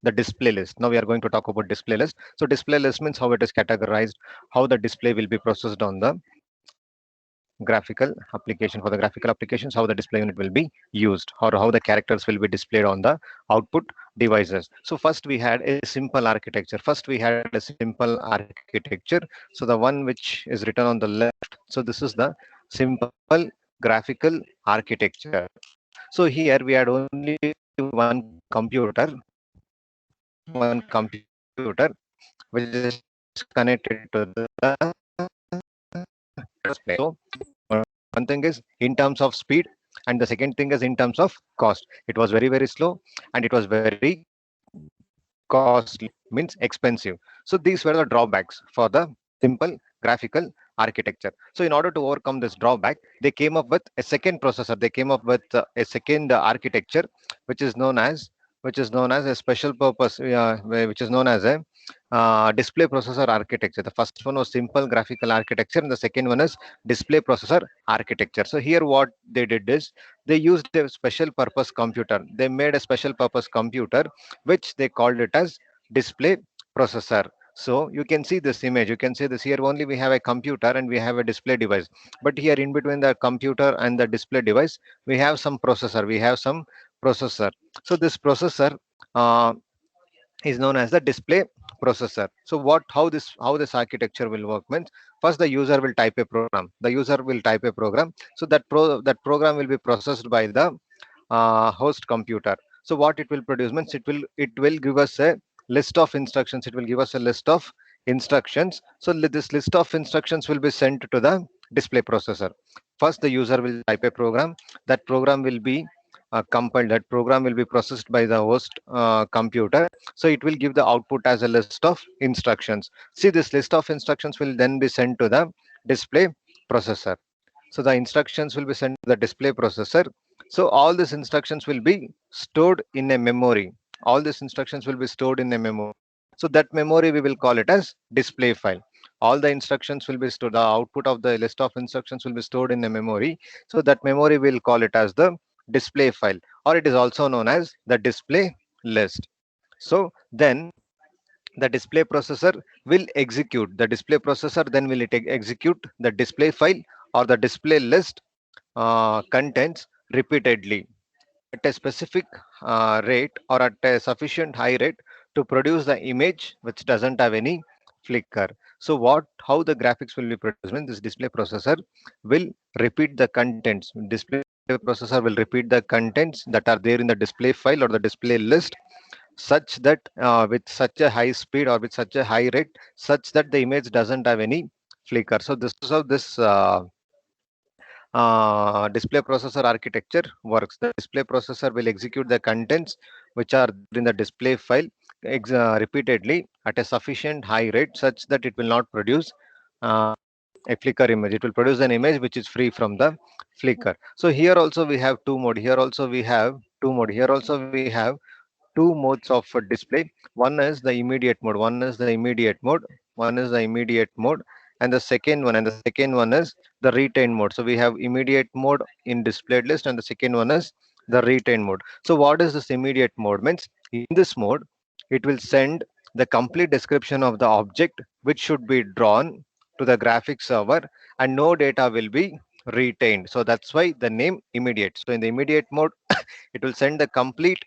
the display list. Now we are going to talk about display list. So display list means how it is categorized, how the display will be processed on the graphical application. For the graphical applications, how the display unit will be used, or how the characters will be displayed on the output devices. So first we had a simple architecture. First we had a simple architecture. So the one which is written on the left, so this is the simple graphical architecture. So here we had only one computer, which is connected to the display. So one thing is in terms of speed, and the second thing is in terms of cost. It was very, very slow, and it was very costly, means expensive. So these were the drawbacks for the simple graphical architecture. So in order to overcome this drawback, they came up with a second processor. They came up with a second architecture, which is known as a special purpose, which is known as a display processor architecture. The first one was simple graphical architecture, and the second one is display processor architecture. So here what they did is they used a special purpose computer. They made a special purpose computer which they called it as display processor. So you can see this image. You can see this here. Only we have a computer and we have a display device. But here in between the computer and the display device, we have some processor. We have some processor. So this processor uh, is known as the display processor. So how this architecture will work means, first the user will type a program. The user will type a program. So that program will be processed by the host computer. So what it will produce means, it will give us a list of instructions. It will give us a list of instructions. So this list of instructions will be sent to the display processor. First the user will type a program. That program will be compiled. That program will be processed by the host computer. So it will give the output as a list of instructions. See, this list of instructions will then be sent to the display processor. So the instructions will be sent to the display processor. So all these instructions will be stored in a memory. All these instructions will be stored in a memory. So that memory we will call it as display file. All the instructions will be stored. The output of the list of instructions will be stored in a memory. So that memory will call it as the display file, or it is also known as the display list. So then the display processor will execute. The display processor then will execute the display file or the display list contents repeatedly at a specific rate, or at a sufficient high rate to produce the image which doesn't have any flicker. So how the graphics will be produced when this display processor will repeat the contents. Display processor will repeat the contents that are there in the display file or the display list, such that with such a high speed or with such a high rate, such that the image doesn't have any flicker. So this is how this display processor architecture works. The display processor will execute the contents which are there in the display file repeatedly at a sufficient high rate, such that it will not produce a flicker image. It will produce an image which is free from the flicker. So here also we have two mode. Here also we have two mode. Here also we have two modes of display. One is the immediate mode. One is the immediate mode. One is the immediate mode, and the second one is the retain mode. So we have immediate mode in displayed list, and the second one is the retain mode. So what is this immediate mode means? In this mode, it will send the complete description of the object which should be drawn to the graphics server, and no data will be retained. So that's why the name immediate. So in the immediate mode, it will send the complete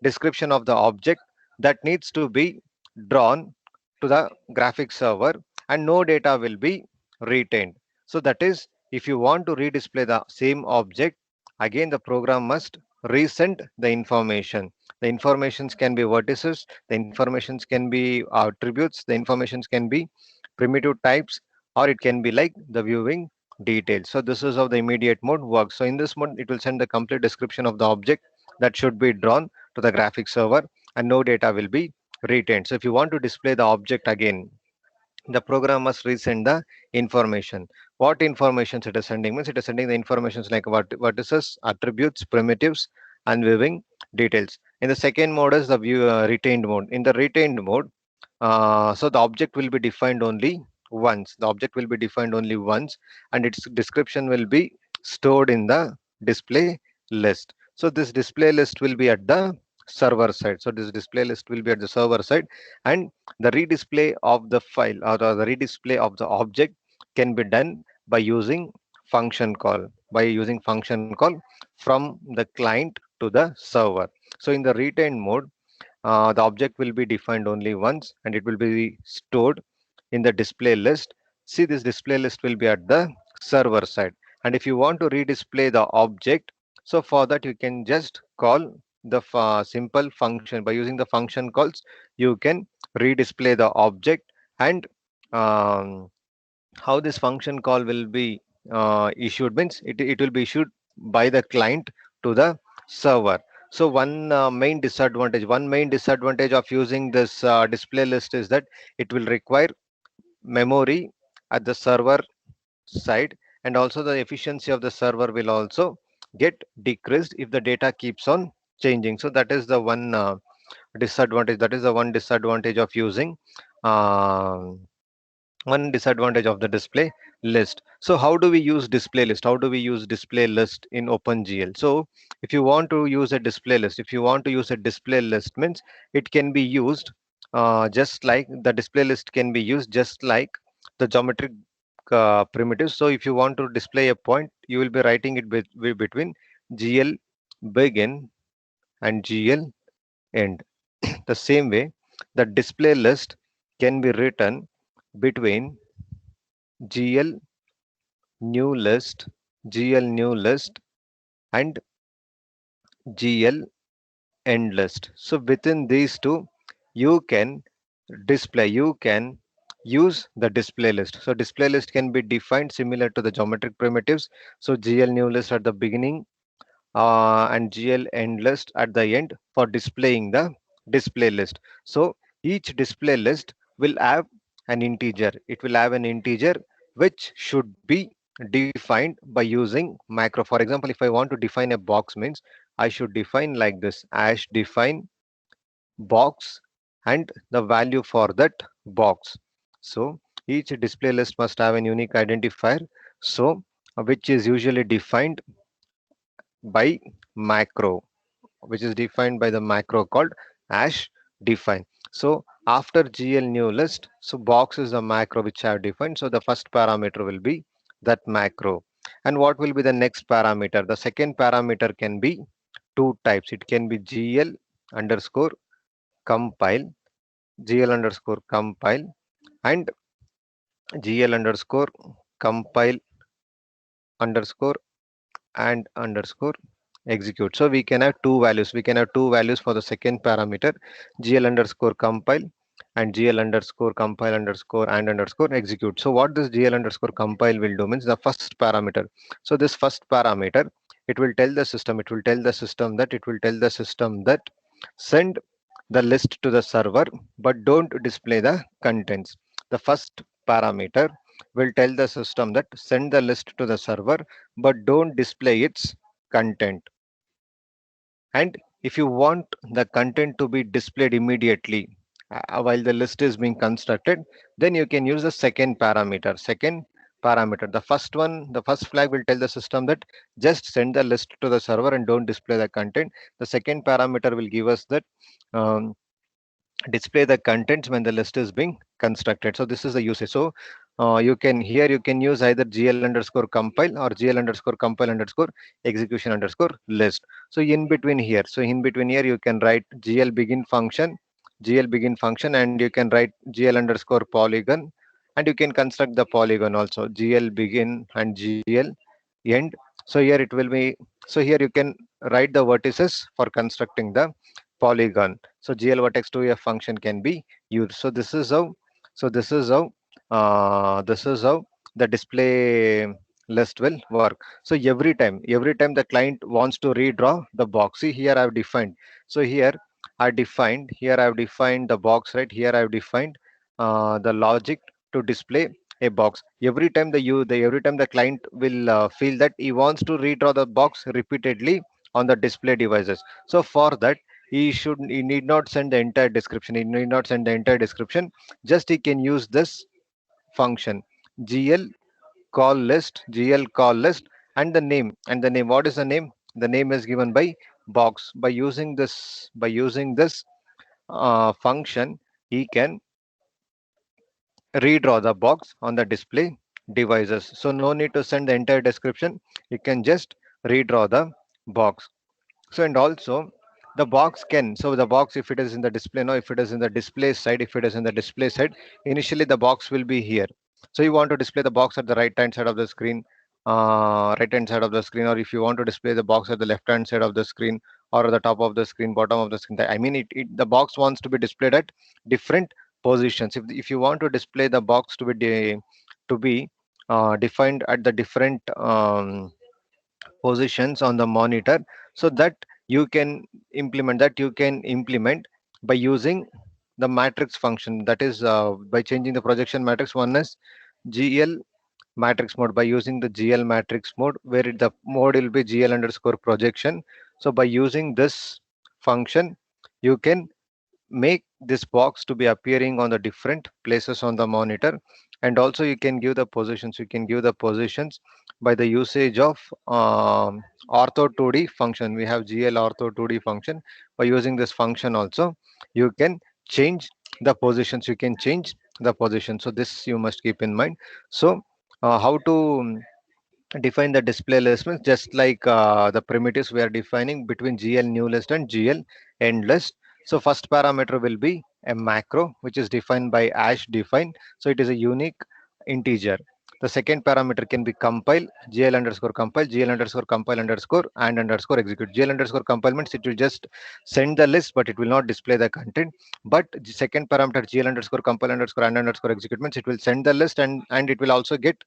description of the object that needs to be drawn to the graphics server, and no data will be retained. So that is, if you want to redisplay the same object, again the program must resend the information. The informations can be vertices, the informations can be attributes, the informations can be primitive types, or it can be like the viewing details. So this is how the immediate mode works. So in this mode, it will send the complete description of the object that should be drawn to the graphics server, and no data will be retained. So if you want to display the object again, the program must resend the information. What information it is sending means, it is sending the informations like vertices, attributes, primitives, and viewing details. In the second mode is the retained mode. In the retained mode, so the object will be defined only once. The object will be defined only once, and its description will be stored in the display list. So this display list will be at the server side. So this display list will be at the server side, and the redisplay of the file or the redisplay of the object can be done by using function call, from the client to the server. So in the retained mode, the object will be defined only once and it will be stored in the display list. See, this display list will be at the server side. And if you want to redisplay the object, so for that you can just call the simple function. By using the function calls, you can redisplay the object. And um, how this function call will be issued means it will be issued by the client to the server. So one main disadvantage of using this display list is that it will require memory at the server side, and also the efficiency of the server will also get decreased if the data keeps on changing. So that is the one disadvantage of using um one disadvantage of the display list. So how do we use display list? How do we use display list in OpenGL? So if you want to use a display list, if you want to use a display list means it can be used just like the display list can be used just like the geometric primitives. So if you want to display a point, you will be writing it between GL begin and GL end. The same way, the display list can be written between GL new list, GL new list, and GL end list. So within these two, you can use the display list. So display list can be defined similar to the geometric primitives. So GL new list at the beginning and GL end list at the end for displaying the display list. So each display list will have an integer. It will have an integer which should be defined by using macro. For example, if I want to define a box means I should define like this hash define box and the value for that box. So each display list must have a unique identifier. So which is usually defined by macro, which is defined by the macro called hash define. So after GL new list, so box is the macro which I have defined. So the first parameter will be that macro. And what will be the next parameter? The second parameter can be two types. It can be GL underscore compile, GL underscore compile, and GL underscore compile underscore and underscore execute. So we can have two values. We can have two values for the second parameter, GL underscore compile and GL underscore compile underscore and underscore execute. So what this GL underscore compile will do means the first parameter. So this first parameter, it will tell the system that send the list to the server, but don't display the contents. The first parameter will tell the system that send the list to the server, but don't display its content. And if you want the content to be displayed immediately while the list is being constructed, then you can use the second parameter. The first flag will tell the system that just send the list to the server and don't display the content. The second parameter will give us that um, display the contents when the list is being constructed. So this is the usage. So you can use either GL underscore compile or GL underscore compile underscore execution underscore list. So in between here you can write GL begin function, and you can write GL underscore polygon, and you can construct the polygon also, GL begin and GL end. So here it will be, so here you can write the vertices for constructing the polygon. So GL vertex 2f function can be used. So this is how the display list will work. So every time the client wants to redraw the box, see here I've defined. So here I've defined the box, right? Here I've defined the logic to display a box. Every time the client will feel that he wants to redraw the box repeatedly on the display devices. So for that, he need not send the entire description. He need not send the entire description. Just he can use this function GL GL call list, and the name. And the name, what is the name? The name is given by box. By using this function, he can redraw the box on the display devices. So no need to send the entire description. You can just redraw the box. So and also the box can, so the box, if it is in the display, no, if it is in the display side, if it is in the display side, initially the box will be here. So you want to display the box at the right hand side of the screen, right hand side of the screen, or if you want to display the box at the left hand side of the screen, or at the top of the screen, bottom of the screen. I mean, the box wants to be displayed at different positions. If you want to display the box to be defined at the different positions on the monitor, so that you can implement by using the matrix function, that is by changing the projection matrix. One is gl matrix mode, by using the gl matrix mode, where the mode will be gl underscore projection. So by using this function, you can make this box to be appearing on the different places on the monitor. And also you can give the positions by the usage of ortho 2d function. We have gl ortho 2d function. By using this function also, you can change the position. So this you must keep in mind. So how to define the display list means, just like the primitives we are defining between gl new list and gl end list. So first parameter will be a macro, which is defined by hash define, so it is a unique integer. The second parameter can be compile, gl underscore compile, gl underscore compile underscore and underscore execute. Gl underscore compile means it will just send the list, but it will not display the content. But the second parameter, gl underscore compile underscore and underscore execute, means it will send the list, and it will also get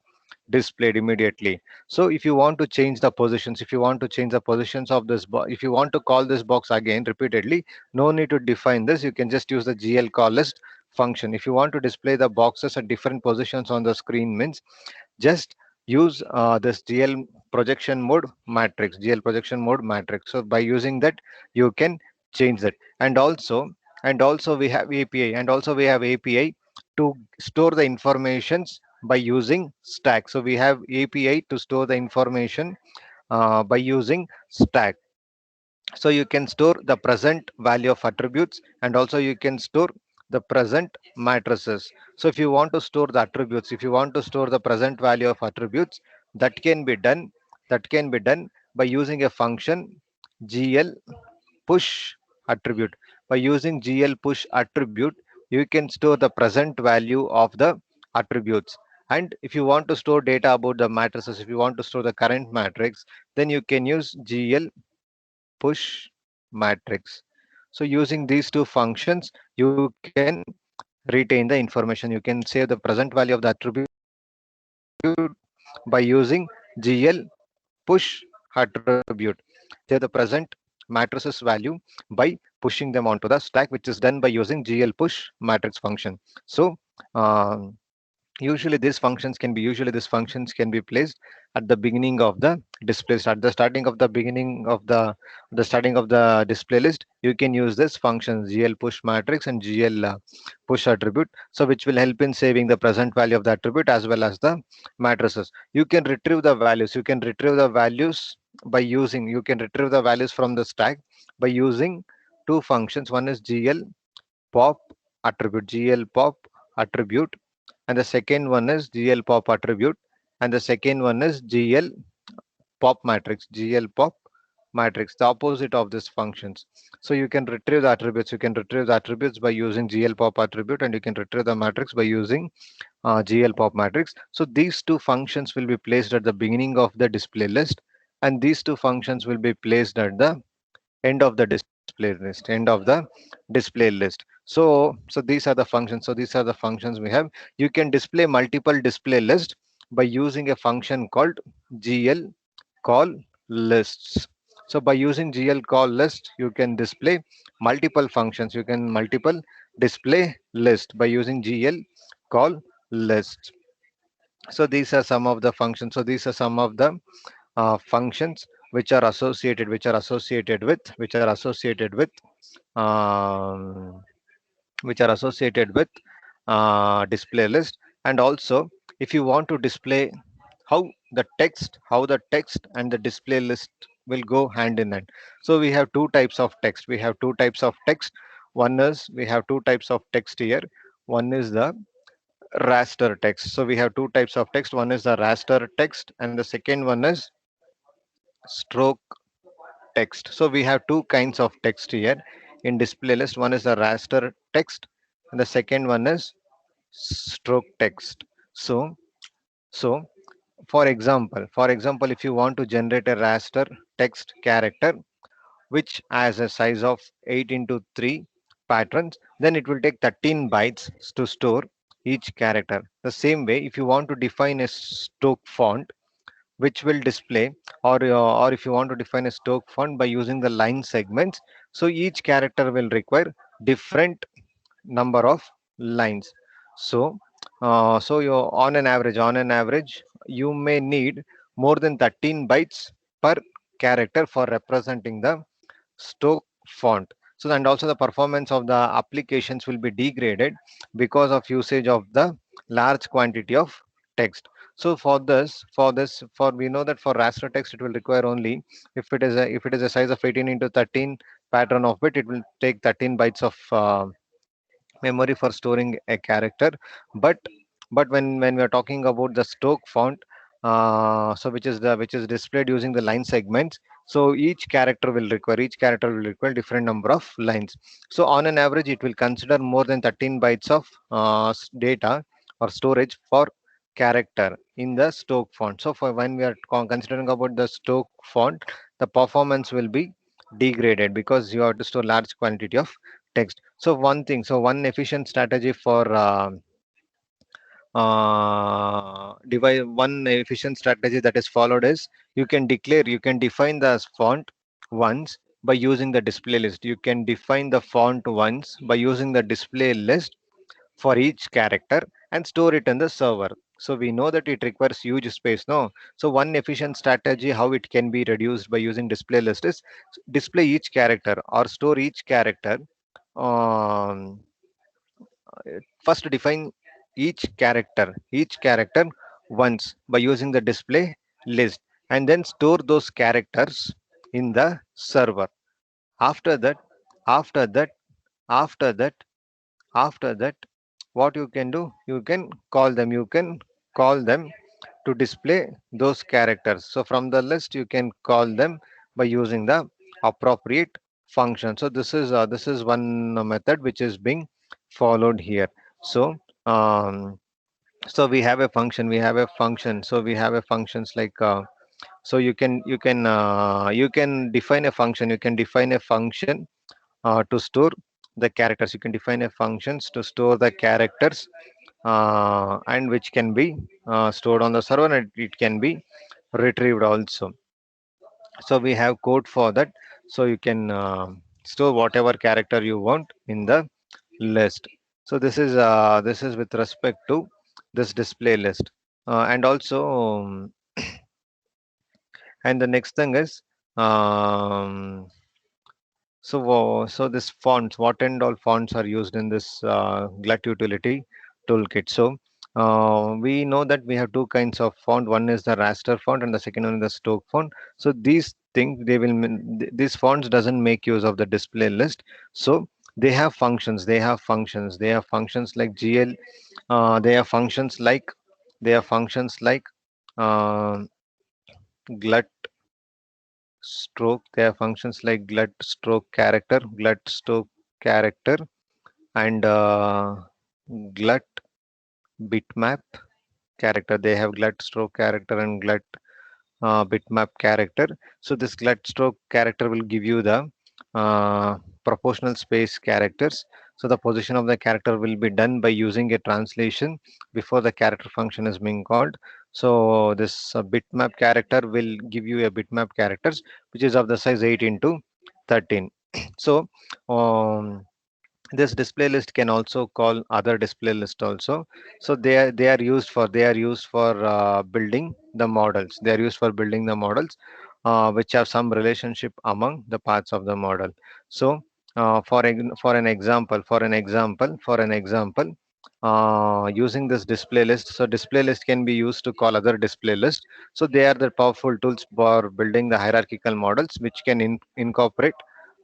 displayed immediately. So if you want to change the positions, of this box, if you want to call this box again repeatedly, no need to define this. You can just use the gl call list function. If you want to display the boxes at different positions on the screen, means just use this gl projection mode matrix. So by using that, you can change that. And also we have api to store the informations by using stack. So we have api to store the information by using stack. So you can store the present value of attributes, and also you can store the present matrices. So if you want to store the attributes, if you want to store the present value of attributes, that can be done by using a function gl push attribute. By using gl push attribute, you can store the present value of the attributes. And if you want to store data about the matrices, if you want to store the current matrix, then you can use gl push matrix. So using these two functions, you can retain the information. You can save the present value of the attribute by using gl push attribute. Save the present matrices value by pushing them onto the stack, which is done by using gl push matrix function. So um, usually these functions can be placed at the beginning of the display list. At the starting of the beginning of the starting of the display list, you can use this functions gl push matrix and gl push attribute, so which will help in saving the present value of the attribute as well as the matrices. You can retrieve the values from the stack by using two functions. One is gl pop attribute, and the second one is gl pop attribute, and the second one is gl pop matrix, the opposite of these functions. So you can retrieve the attributes by using gl pop attribute, and you can retrieve the matrix by using gl pop matrix. So these two functions will be placed at the beginning of the display list, and these two functions will be placed at the end of the display list. So these are the functions we have. You can display multiple display lists by using a function called gl call lists. So by using gl call list, you can display multiple functions. You can multiple display list by using gl call list. So these are some of the functions um, which are associated with display list. And also, if you want to display how the text and the display list will go hand in hand. So we have two types of text. We have two types of text. One is we have two types of text here. One is the raster text. So we have two types of text. One is the raster text, and the second one is stroke text. So we have two kinds of text here in display list. One is the raster text, and the second one is stroke text. So so for example, if you want to generate a raster text character which has a size of 8 into 3 patterns, then it will take 13 bytes to store each character. The same way, if you want to define a stroke font which will display, or if you want to define a stroke font by using the line segments, so each character will require different number of lines. So you on an average you may need more than 13 bytes per character for representing the stock font. So and also the performance of the applications will be degraded because of usage of the large quantity of text. So for we know that for raster text it will require only, if it is a size of 18 into 13 pattern of bit, it will take 13 bytes of memory for storing a character. But but when we are talking about the stoke font, so which is displayed using the line segments, so each character will require different number of lines. So on an average it will consider more than 13 bytes of data or storage for character in the stoke font. So for when we are considering about the stoke font, the performance will be degraded because you have to store large quantity of text. So one efficient strategy for one efficient strategy that is followed is, you can define the font once by using the display list. You can define the font once by using the display list for each character and store it in the server. So we know that it requires huge space, no? So one efficient strategy how it can be reduced by using display list is display each character or store each character. um, First define each character once by using the display list, and then store those characters in the server. After that after that after that after that what you can do, you can call them to display those characters. So from the list you can call them by using the appropriate function. So this is one method which is being followed here. So um, we have a functions like, so you can define a function. To store the characters. You can define a functions to store the characters, and which can be stored on the server, and it can be retrieved also. So we have code for that. So you can store whatever character you want in the list. So this is with respect to this display list. And also and the next thing is, um, so this fonts, what and all fonts are used in this Glut utility toolkit? So we know that we have two kinds of font. One is the raster font, and the second one is the stoke font. So these things, these fonts doesn't make use of the display list. So they have functions like GL. They have functions like um, glut stroke. They have functions like glut stroke character, and glut bitmap character. They have glut stroke character and glut bitmap character. So this glut stroke character will give you the proportional space characters. So the position of the character will be done by using a translation before the character function is being called. So this bitmap character will give you a bitmap characters which is of the size 8 into 13. So um, this display list can also call other display list also. So they are used for building the models. They are used for building the models which have some relationship among the parts of the model. So for an example, using this display list. So display list can be used to call other display list. So they are the powerful tools for building the hierarchical models, which can incorporate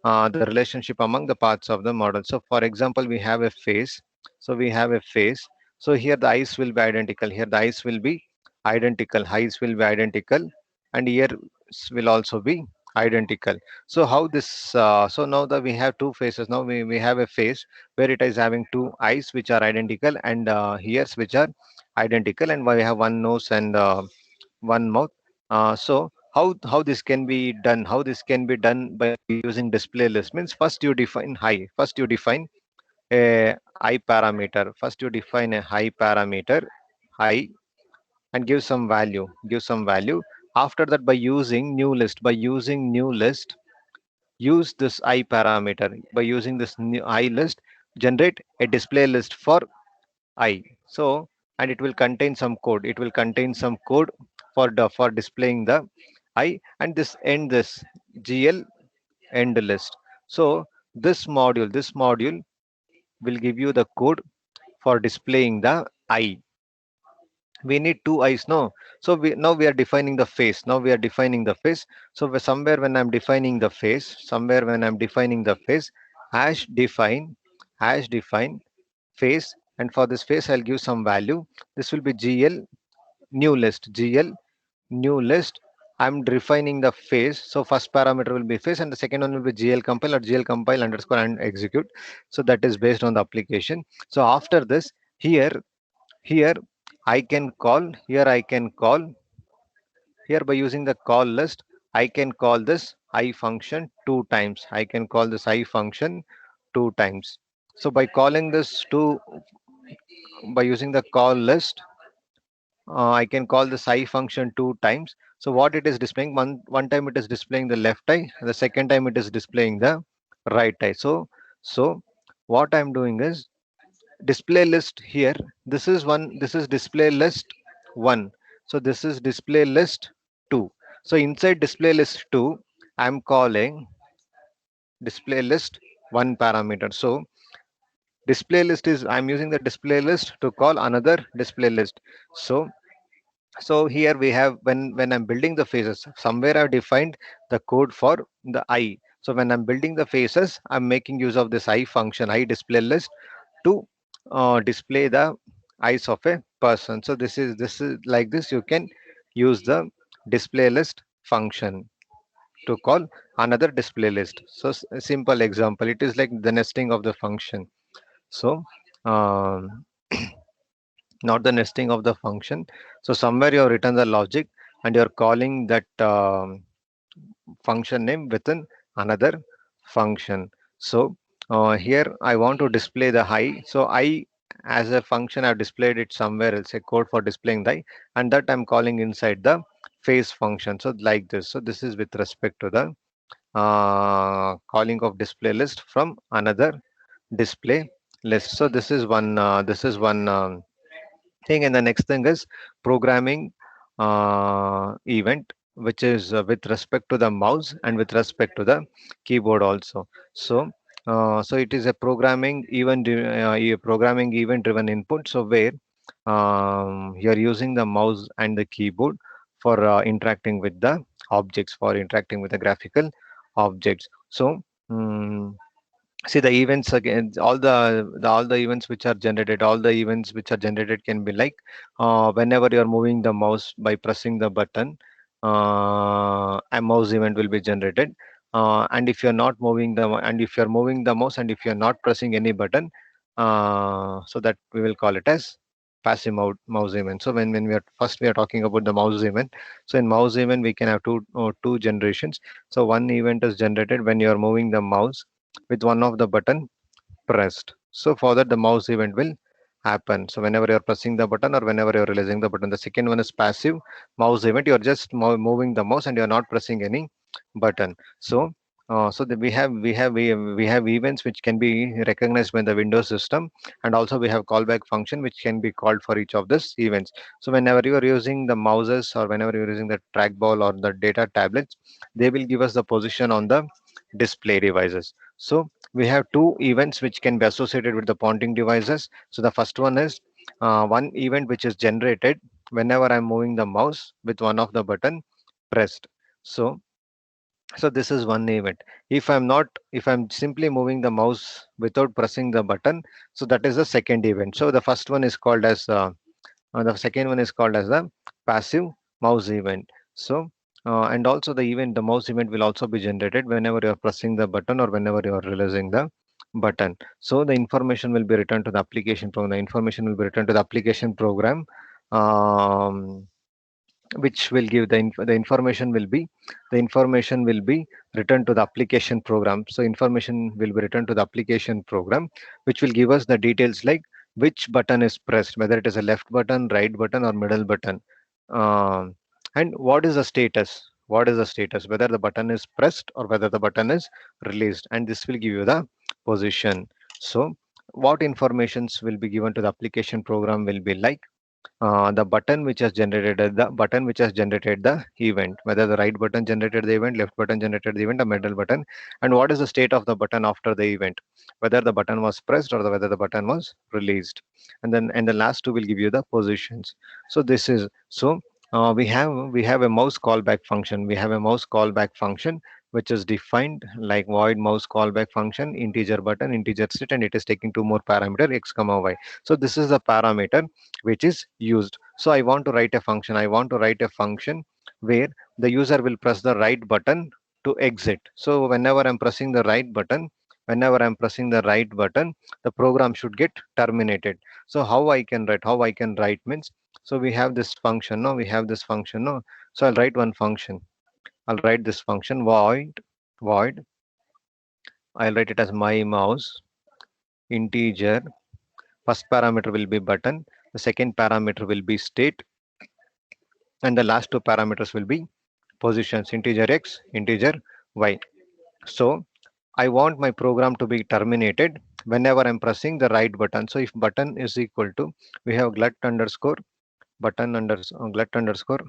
the relationship among the parts of the model. So for example, we have a face. So we have a face. So here the eyes will be identical. Here the eyes will be identical. Eyes will be identical, and ears will also be identical. So how this? So now that we have two faces. Now we have a face where it is having two eyes which are identical, and ears which are identical, and we have one nose and one mouth. So how this can be done? How this can be done by using display list? Means first you define high. First you define a high parameter. First you define a high parameter, high, and give some value. Give some value. After that, by using new list, use this I parameter. By using this new I list, generate a display list for I. So, and it will contain some code. It will contain some code for displaying the I, and this GL end list. So this module will give you the code for displaying the I. We need two eyes, no? So we are defining the face. Now we are defining the face. So somewhere when I'm defining the face, hash define face, and for this face I'll give some value. This will be GL new list. I'm defining the face. So first parameter will be face, and the second one will be GL compile or GL compile underscore and execute. So that is based on the application. So after this, here here I can call here by using the call list. I can call this I function two times. I can call this I function two times. So by using the call list, I can call the I function two times. So what it is displaying, one time it is displaying the left eye, and the second time it is displaying the right eye. So what I'm doing is display list here. This is display list one. So this is display list two. So inside display list two, I'm calling display list one parameter. So display list is, I'm using the display list to call another display list. So here we have, when I'm building the faces, somewhere I've defined the code for the I. So when I'm building the faces, I'm making use of this I function, I display list, to display the eyes of a person. So this is like this. You can use the display list function to call another display list. So a simple example, it is like the nesting of the function. So um, not the nesting of the function. So somewhere you have written the logic, and you're calling that function name within another function. So here I want to display the high. So I, as a function, I've displayed it somewhere else, a code for displaying the high, and that I'm calling inside the face function. So like this. So this is with respect to the calling of display list from another display list. So this is one thing. And the next thing is programming event, which is with respect to the mouse and with respect to the keyboard also. So it is a programming event driven input, so where you're using the mouse and the keyboard for interacting with the objects, for interacting with the graphical objects. So mm see the events again, all the events which are generated, all the events which are generated can be like whenever you are moving the mouse by pressing the button, a mouse event will be generated. And if you're not moving the and if you're moving the mouse and if you're not pressing any button, so that we will call it as passive mouse event. So when we are talking about the mouse event, so in mouse event we can have two generations. So one event is generated when you are moving the mouse with one of the button pressed. So for that the mouse event will happen. So whenever you're pressing the button or whenever you're releasing the button. The second one is passive mouse event. You're just moving the mouse and you're not pressing any button. So that we have events which can be recognized by the Windows system, and also we have callback function which can be called for each of these events. So whenever you are using the mouses or whenever you're using the trackball or the data tablets, they will give us the position on the display devices. So we have two events which can be associated with the pointing devices. So the first one is one event which is generated whenever I'm moving the mouse with one of the button pressed. So this is one event. If I'm simply moving the mouse without pressing the button, so that is the second event. So the first one is called as the second one is called as the passive mouse event. So, and also the mouse event will also be generated whenever you are pressing the button or whenever you are releasing the button. So the information will be returned to the application program. The information will be returned to the application program, um, which will give the information will be returned to the application program. So information will be returned to the application program, which will give us the details like which button is pressed, whether it is a left button, right button, or middle button, um, and what is the status, whether the button is pressed or whether the button is released, and this will give you the position. So what informations will be given to the application program will be like the button which has generated the event, whether the right button generated the event, left button generated the event, or middle button, and what is the state of the button after the event, whether the button was pressed or whether the button was released. And the last two will give you the positions. So this is so we have a mouse callback function. We have a mouse callback function which is defined like void mouse callback function, integer button, integer set, and it is taking two more parameter x comma y. So this is the parameter which is used. So I want to write a function where the user will press the right button to exit. So whenever I'm pressing the right button, the program should get terminated. So how I can write means, so we have this function, no, we have this function, no. So I'll write one function. I'll write this function void. I'll write it as my mouse integer. First parameter will be button. The second parameter will be state, and the last two parameters will be positions, integer x, integer y. So I want my program to be terminated whenever I'm pressing the right button. So if button is equal to, we have glut underscore glut underscore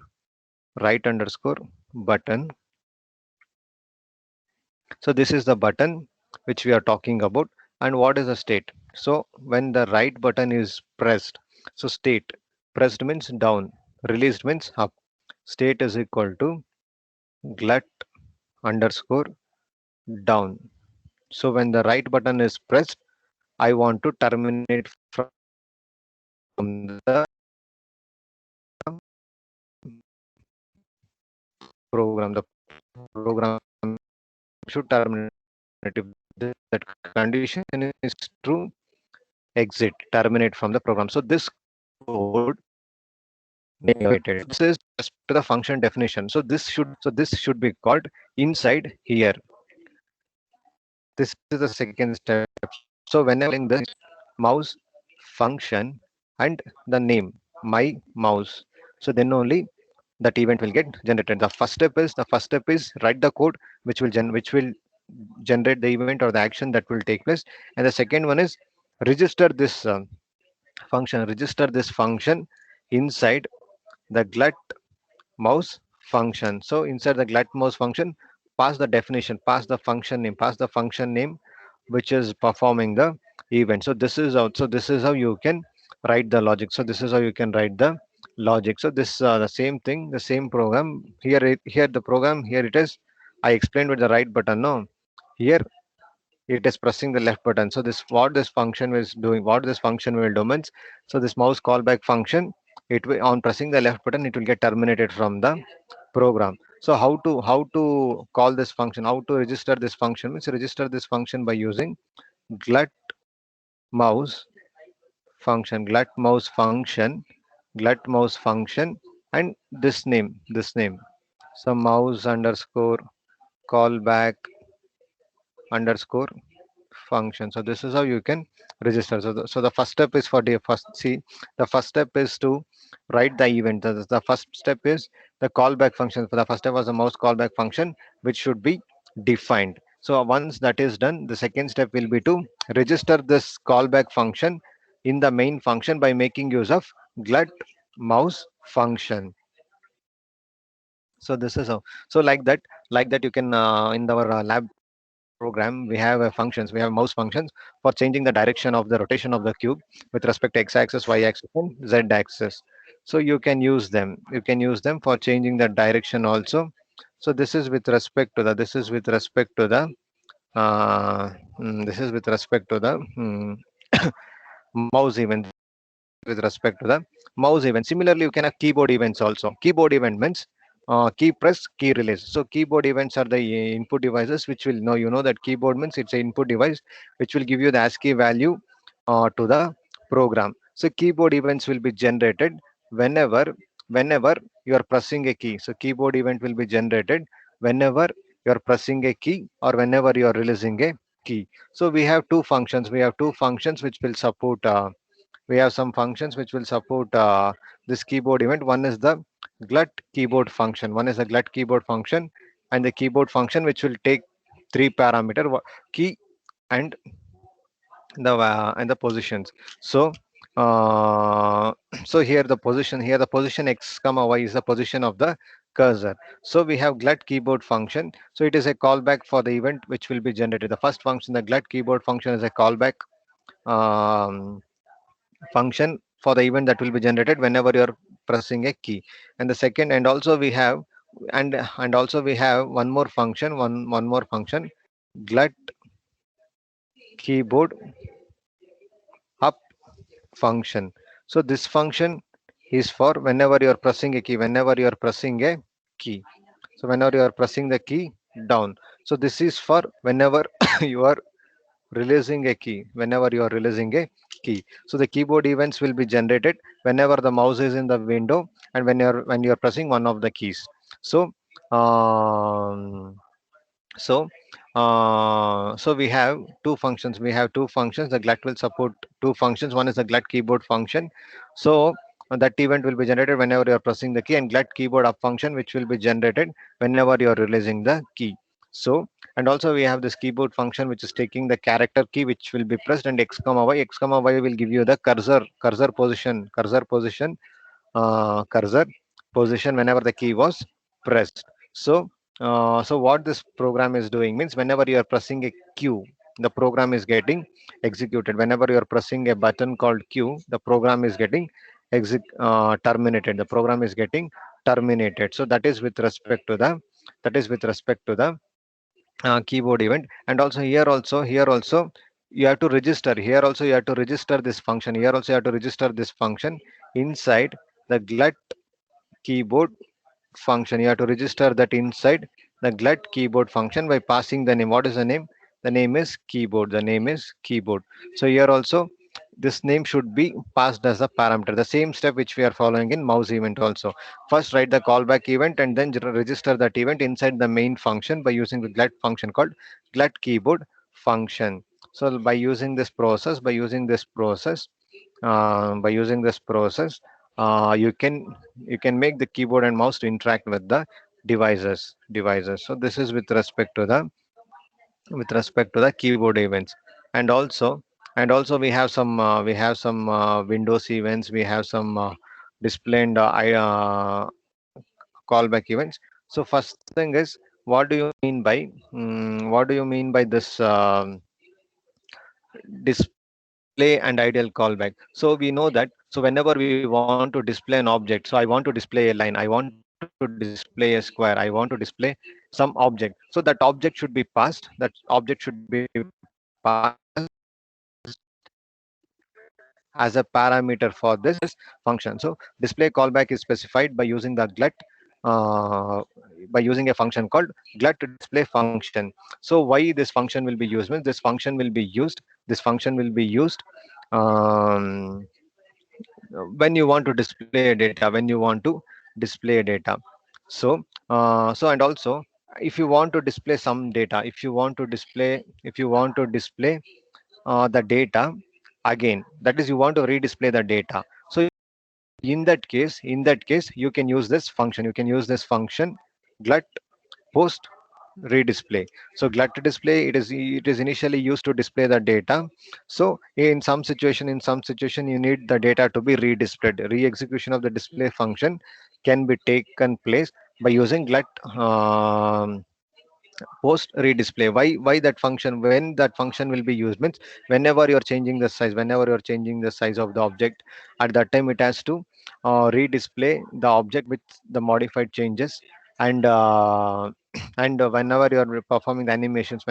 right underscore button. So this is the button which we are talking about. And what is the state? So when the right button is pressed, so state pressed means down, released means up. State is equal to glut underscore down. So when the right button is pressed, I want to terminate from the program. The program should terminate. If that condition is true, exit, terminate from the program. So this code negated. This is just to the function definition. So this should be called inside here. This is the second step. So whenever in the mouse function and the name my mouse, so then only that event will get generated. The first step is write the code which will generate the event or the action that will take place. And the second one is register this register this function inside the glut mouse function. So inside the glut mouse function, pass the function name which is performing the event. So this is how you can write the logic. So this is how you can write the logic. So this the same thing, the same program here. Here the program here it is. I explained with the right button. No, here it is pressing the left button. So this what this function is doing. What this function will do means, so this mouse callback function, it will on pressing the left button, it will get terminated from the program. So how to call this function? How to register this function? Means register this function by using glut mouse glut mouse function, and this name. So mouse underscore callback underscore function. So this is how you can register. So the first step is for the first see the first step is to write the event. The first step is the callback function. For the first step was the mouse callback function which should be defined. So once that is done, the second step will be to register this callback function in the main function by making use of glut mouse function. So this is how. So like that you can in our lab program, we have functions, we have mouse functions for changing the direction of the rotation of the cube with respect to x-axis, y-axis, and z-axis. So you can use them. You can use them for changing the direction also. So this is with respect to the. This is with respect to the. This is with respect to the mouse event. With respect to the mouse event. Similarly, you can have keyboard events also. Keyboard event means key press, key release. So keyboard events are the input devices which will know, you know that keyboard means it's an input device which will give you the ASCII value to the program. So keyboard events will be generated whenever whenever you are pressing a key. So keyboard event will be generated whenever you are pressing a key or whenever you are releasing a key. So we have two functions. We have two functions which will support we have some functions which will support this keyboard event. One is the glut keyboard function. One is the glut keyboard function, and the keyboard function which will take three parameter key and the positions. So uh, so here the position x comma y is the position of the cursor. So we have glut keyboard function. So it is a callback for the event which will be generated. The first function, the glut keyboard function, is a callback um, function for the event that will be generated whenever you are pressing a key. And the second, and also we have and also we have one more function, one more function, glut keyboard up function. So this function is for whenever you are pressing a key, whenever you are pressing a key. So whenever you are pressing the key down. So this is for whenever you are releasing a key, whenever you are releasing a key. So the keyboard events will be generated whenever the mouse is in the window and when you're pressing one of the keys. So um, so so we have two functions. The glut will support two functions. One is the glut keyboard function. So that event will be generated whenever you are pressing the key, and glut keyboard up function which will be generated whenever you are releasing the key. So and also we have this keyboard function which is taking the character key which will be pressed, and x comma y will give you the cursor position whenever the key was pressed. So, so what this program is doing means whenever you are pressing a Q, the program is getting executed. Whenever you are pressing a button called Q, the program is getting terminated. The program is getting terminated. So that is with respect to the keyboard event. And also here also you have to register. Here also you have to register this function. Here also you have to register this function inside the glut keyboard function. You have to register that inside the glut keyboard function by passing the name. What is the name? The name is keyboard. The name is keyboard. So here also this name should be passed as a parameter. The same step which we are following in mouse event also. First write the callback event and then register that event inside the main function by using the glut function called glut keyboard function. So by using this process, you can make the keyboard and mouse to interact with the devices. So this is with respect to the keyboard events. And also we have some Windows events. We have some display and callback events. So first thing is, what do you mean by this display and ideal callback? So we know that, so whenever we want to display an object, so I want to display a line, I want to display a square, I want to display some object. So that object should be passed, as a parameter for this function. So display callback is specified by using the glut by using a function called glut display function. So why this function will be used means this function will be used um, when you want to display a data, so and also if you want to display some data, if you want to display the data again, that is you want to redisplay the data. So in that case you can use this function, glut post redisplay. So glut display, it is initially used to display the data. So in some situation you need the data to be redisplayed. Re-execution of the display function can be taken place by using glut post redisplay. Why that function, when that function will be used means whenever you're changing the size, whenever you're changing the size of the object, at that time it has to redisplay the object with the modified changes. And and whenever you're performing the animations,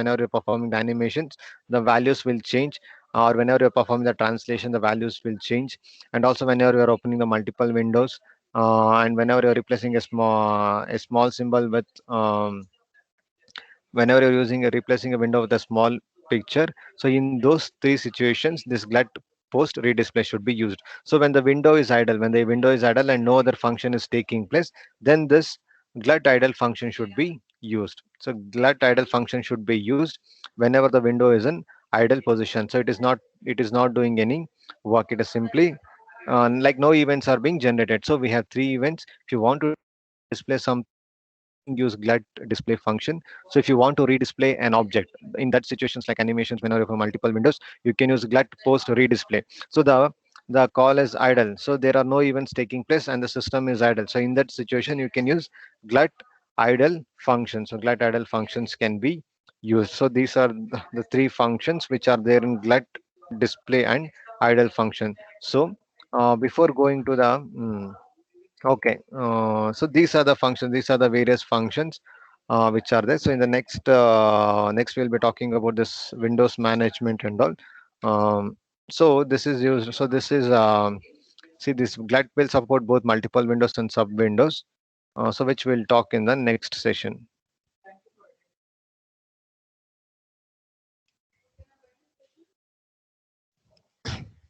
the values will change. Or whenever you're performing the translation, the values will change. And also whenever you're opening the multiple windows, and whenever you're replacing a small symbol with whenever you're using a replacing a window with a small picture. So in those three situations, this glut post redisplay should be used. So when the window is idle, and no other function is taking place, then this glut idle function should be used. So glut idle function should be used whenever the window is in idle position. So it is not doing any work. It is simply like no events are being generated. So we have three events. If you want to display something, use glut display function. So if you want to redisplay an object, in that situations like animations, whenever you have multiple windows, you can use glut post redisplay. So the call is idle, so there are no events taking place and the system is idle. So in that situation you can use glut idle functions. So glut idle functions can be used. So these are the three functions which are there in glut display and idle function. So before going to the okay, so these are the functions. These are the various functions which are there. So in the next we'll be talking about this Windows management and all. So this is used. So this is see, this Glut will support both multiple windows and sub windows. So which we'll talk in the next session.